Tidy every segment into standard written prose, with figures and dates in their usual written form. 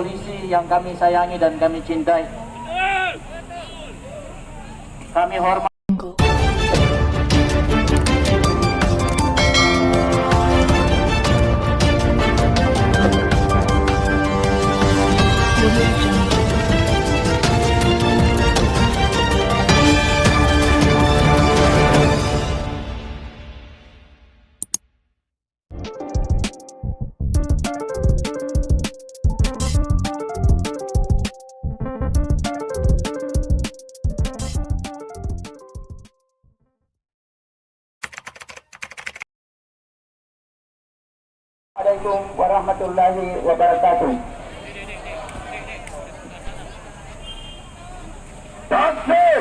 polisi yang kami sayangi dan kami cintai. Kami hormati. Assalamualaikum warahmatullahi wabarakatuh. Takbir.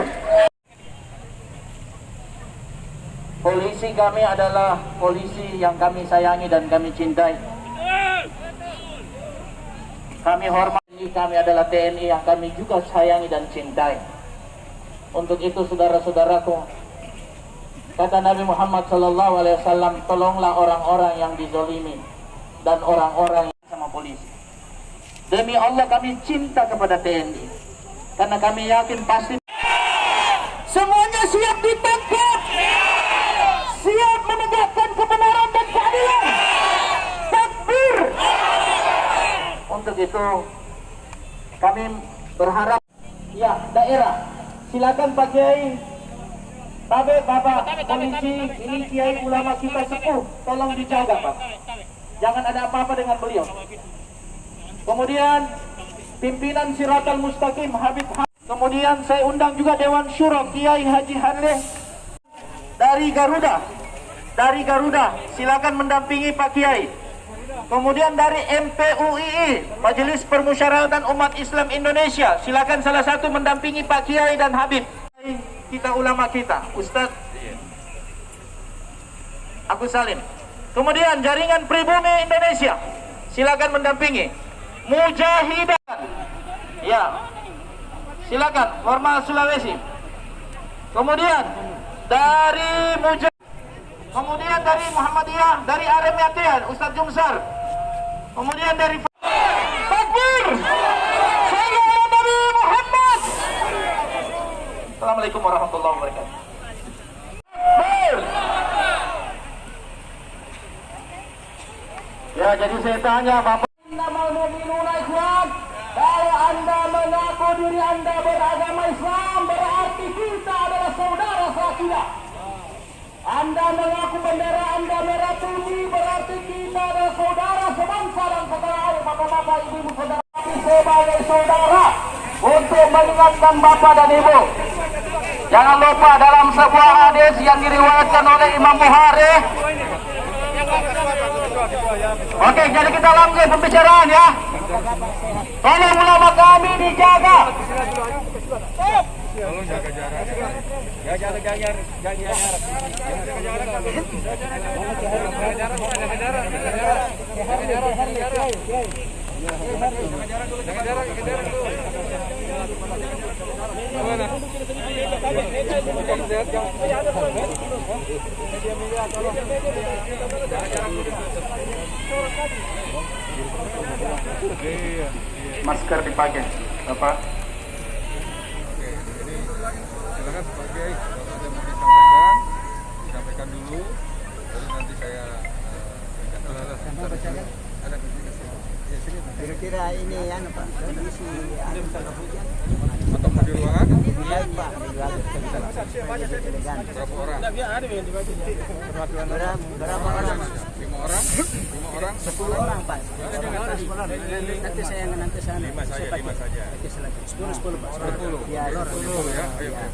Polisi kami adalah polisi yang kami sayangi dan kami cintai. Kami hormati, kami adalah TNI yang kami juga sayangi dan cintai. Untuk itu saudara-saudaraku, kata Nabi Muhammad SAW, tolonglah orang-orang yang dizolimi dan orang-orang yang sama polisi. Demi Allah kami cinta kepada TNI, karena kami yakin pasti semuanya siap ditangkap, siap menegakkan kebenaran dan keadilan. Takbir. Untuk itu kami berharap, ya daerah, silakan Pak Kiai, Bapak polisi, ini Kiai ulama kita sepuh, tolong dijaga Pak. Jangan ada apa-apa dengan beliau. Kemudian pimpinan Siratal Mustaqim Habib. Kemudian saya undang juga Dewan Syuro Kiai Haji Harleh dari Garuda, silakan mendampingi Pak Kiai. Kemudian dari MPUII, Majelis Permusyawaratan Umat Islam Indonesia, silakan salah satu mendampingi Pak Kiai dan Habib. Kita ulama kita, Ustadz Agus Salim. Kemudian jaringan pribumi Indonesia, silakan mendampingi. Mujahidan, ya, silakan. Formal Sulawesi. Kemudian dari kemudian dari Muhammadiyah, dari Arematian, Ustadz Jumsar. Kemudian dari Takbir. Sayyidina Nabi Muhammad. Assalamualaikum warahmatullahi wabarakatuh. Ya, jadi saya tanya Bapak, kalau Anda mengaku diri Anda beragama Islam, berarti kita adalah saudara seakidah. Anda mengaku bendera Anda merah putih, berarti kita adalah saudara sebangsa dan saudara air. Bapak-bapak, ibu-ibu, saudara, sebagai saudara, untuk mengingatkan Bapak dan Ibu, jangan lupa dalam sebuah hadis yang diriwayatkan oleh Imam Bukhari. Oke, jadi kita lanjut pembicaraan ya. Tolong ulama kami dijaga. Tolong jaga jarak. Jaga jarak. Masker dipakai, Bapak. Oke, jadi silakan sebagai kalau ada mau disampaikan dulu, baru nanti saya ada kira-kira ini ya Pak, kondisi atau mau di ruangan? baik Pak, Berapa orang? berapa orang? 5 orang? 5 orang? 10 orang Pak. Nanti saya sana. 5 saja. 10 Pak. 10 Ya, 10 ya.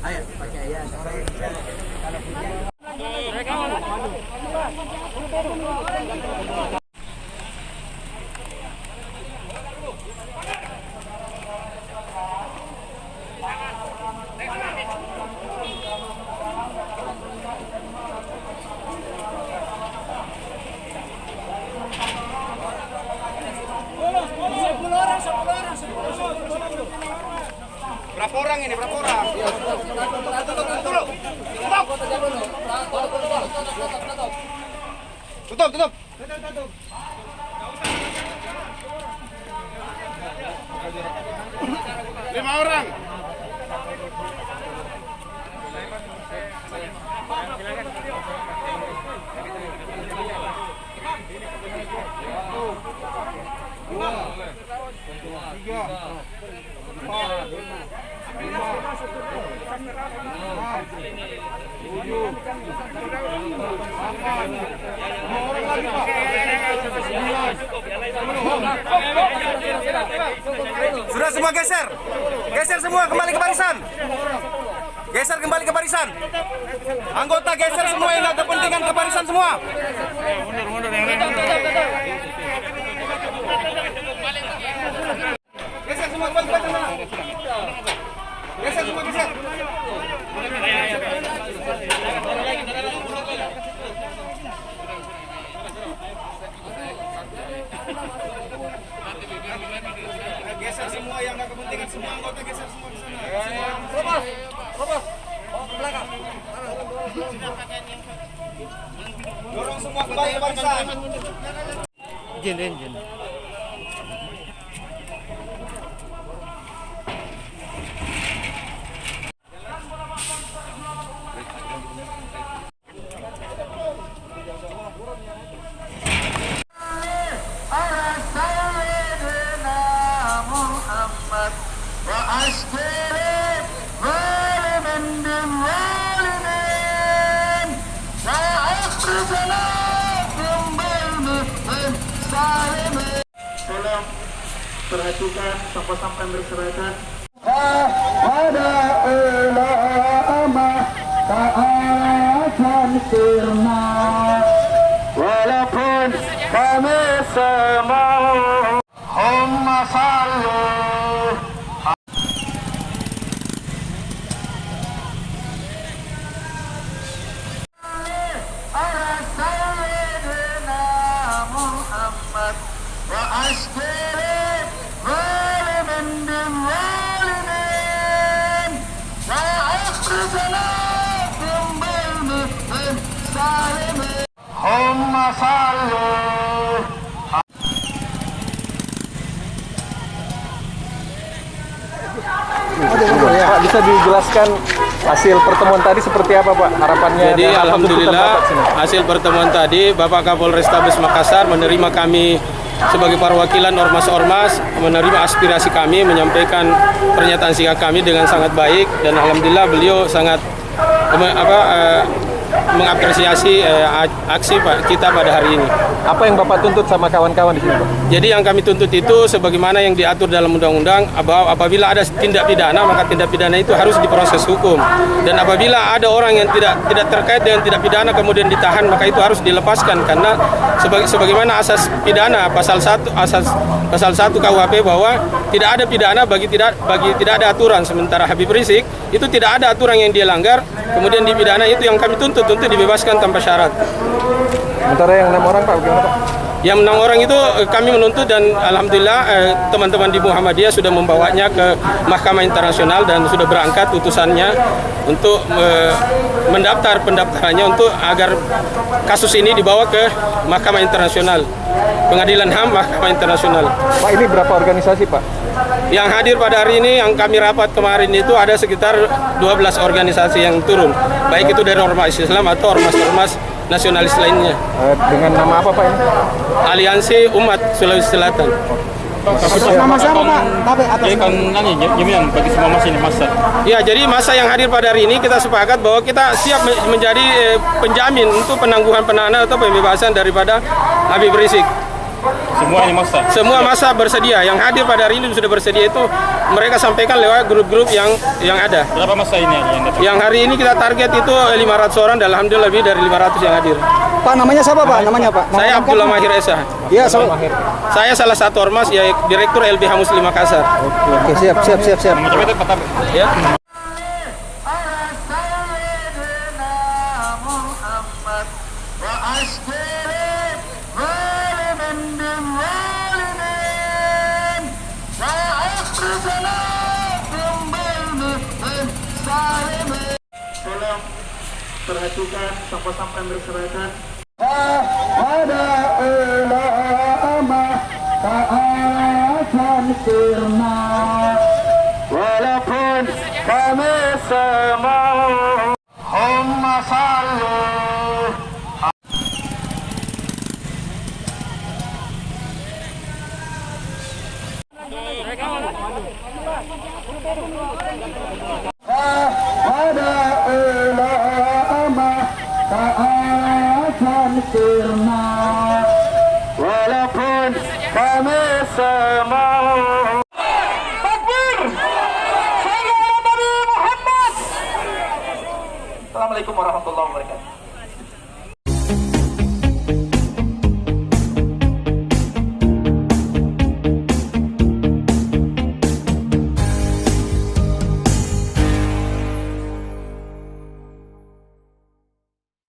ayo pakai ya. Kalau hujan Berapa orang ini? Berapa orang? Tutup. 5 orang. Sudah semua geser. Geser semua kembali ke barisan. Geser kembali ke barisan. Anggota geser semua yang ada kepentingan ke barisan semua. Geser semua kembali ke barisan. Geser semua geser. Geser semua yang nggak kepentingan, semua anggota geser semua ke sana. Robos, robos. Oh, ke belakang. Dorong semua kembali ke barisan. Izin. Tolong perhatikan sampah-sampah yang berserakan. Pada ulama tak akan sirna, walaupun kami semau. Humma sallu. Humma sallu. Pak, bisa dijelaskan hasil pertemuan tadi seperti apa, Pak? Harapannya? Jadi dan apa alhamdulillah tuntutan Bapak sini? hasil pertemuan tadi Bapak Kapolrestabes Makassar menerima kami sebagai perwakilan ormas-ormas, menerima aspirasi kami, menyampaikan pernyataan sikap kami dengan sangat baik, dan alhamdulillah beliau sangat mengapresiasi aksi kita pada hari ini. Apa yang Bapak tuntut sama kawan-kawan di sini, Pak? Jadi yang kami tuntut itu sebagaimana yang diatur dalam undang-undang, bahwa apabila ada tindak pidana maka tindak pidana itu harus diproses hukum, dan apabila ada orang yang tidak terkait dengan tindak pidana kemudian ditahan maka itu harus dilepaskan, karena sebagaimana asas pidana pasal 1 KUHP bahwa tidak ada pidana bagi tidak ada aturan, sementara Habib Rizik itu tidak ada aturan yang dia langgar kemudian dipidana. Itu yang kami tuntut untuk dibebaskan tanpa syarat. Sementara yang 6 orang, Pak, bagaimana, Pak? Yang 6 orang itu kami menuntut, dan alhamdulillah teman-teman di Muhammadiyah sudah membawanya ke Mahkamah Internasional dan sudah berangkat utusannya untuk mendaftar pendaftarannya untuk agar kasus ini dibawa ke Mahkamah Internasional, Pengadilan HAM Mahkamah Internasional. Pak, ini berapa organisasi, Pak? Yang hadir pada hari ini, yang kami rapat kemarin itu ada sekitar 12 organisasi yang turun, baik itu dari ormas Islam atau ormas-ormas nasionalis lainnya. Dengan nama apa, Pak, ini? Aliansi Umat Sulawesi Selatan. Nama siapa, Pak? Jadi kan jaminan bagi semua masa ini masa. Ya, jadi masa yang hadir pada hari ini kita sepakat bahwa kita siap menjadi penjamin untuk penangguhan penahanan atau pembebasan daripada Habib Rizik. Semua ini masa. Semua masa bersedia, yang hadir pada hari ini sudah bersedia, itu mereka sampaikan lewat grup-grup yang ada. Berapa masa ini yang datang? Yang hari ini kita target itu 500 orang, dan alhamdulillah lebih dari 500 yang hadir. Pak, namanya siapa, Pak? Namanya, Pak? Saya Abdullah Mahir Esa. Iya, Saya salah satu ormas, ya Direktur LBH Muslim Makassar. Oke, siap. Macam itu Pak. Ya. Tolong perhatikan sampah-sampah yang berserakan. Pada ulama tak akan sirna, walaupun kami semua. Allahumma salli. Pada ulama keasan sirna, walaupun kami semua. Takbir! Sayyidina Nabi Muhammad. Assalamualaikum warahmatullahi wabarakatuh.